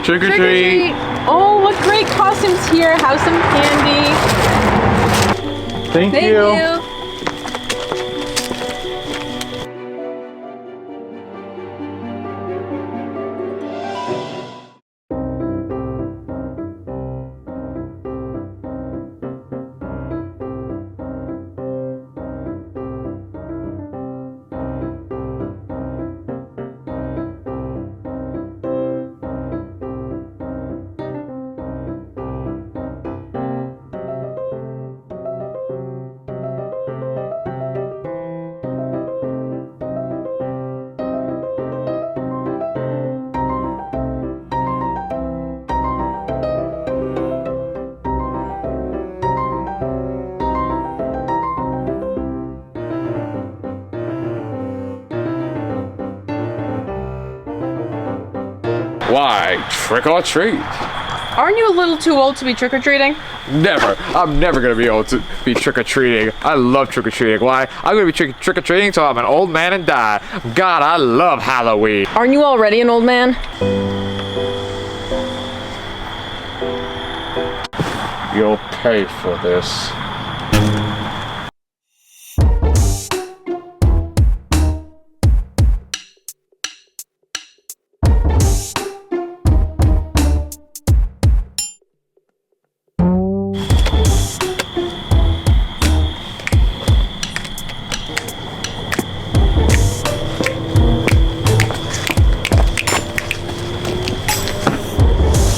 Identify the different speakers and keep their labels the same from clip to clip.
Speaker 1: Trick or
Speaker 2: Trick or
Speaker 1: treat.
Speaker 2: treat. Oh, what great costumes here. Have some candy.
Speaker 1: Thank
Speaker 2: Thank
Speaker 1: you.
Speaker 2: you.
Speaker 1: Why, trick or treat?
Speaker 2: Aren't you a little too old to be trick-or-treating?
Speaker 1: Never. I'm never gonna be able to be trick-or-treating. I love trick-or-treating. Why? I'm gonna be trick-or-treating till I'm an old man and die. God, I love Halloween.
Speaker 2: Aren't you already an old man?
Speaker 1: You'll pay for this.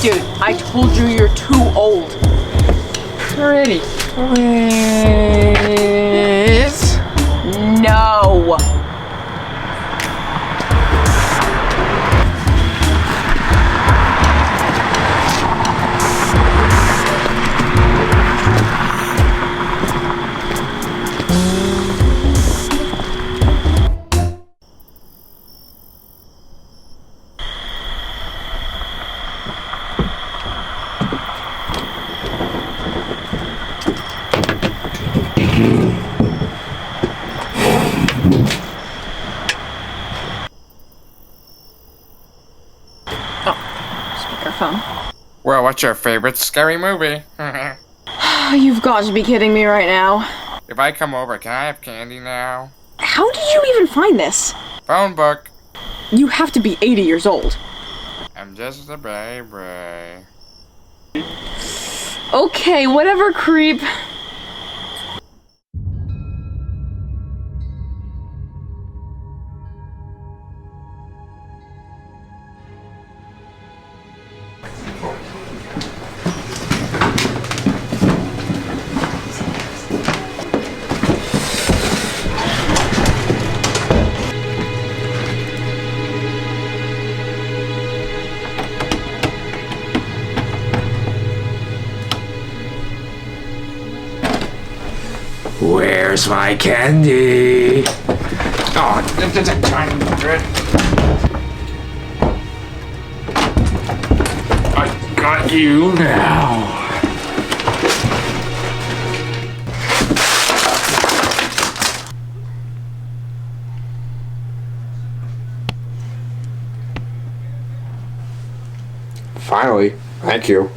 Speaker 2: Dude, I told you you're too old.
Speaker 1: Pretty please.
Speaker 2: No. Speakerphone.
Speaker 3: Well, what's your favorite scary movie?
Speaker 2: You've got to be kidding me right now.
Speaker 3: If I come over, can I have candy now?
Speaker 2: How did you even find this?
Speaker 3: Phone book.
Speaker 2: You have to be 80 years old.
Speaker 3: I'm just a baby.
Speaker 2: Okay, whatever, creep.
Speaker 1: Where's my candy?
Speaker 3: Oh, this is a tiny bit.
Speaker 1: I got you now. Finally, thank you.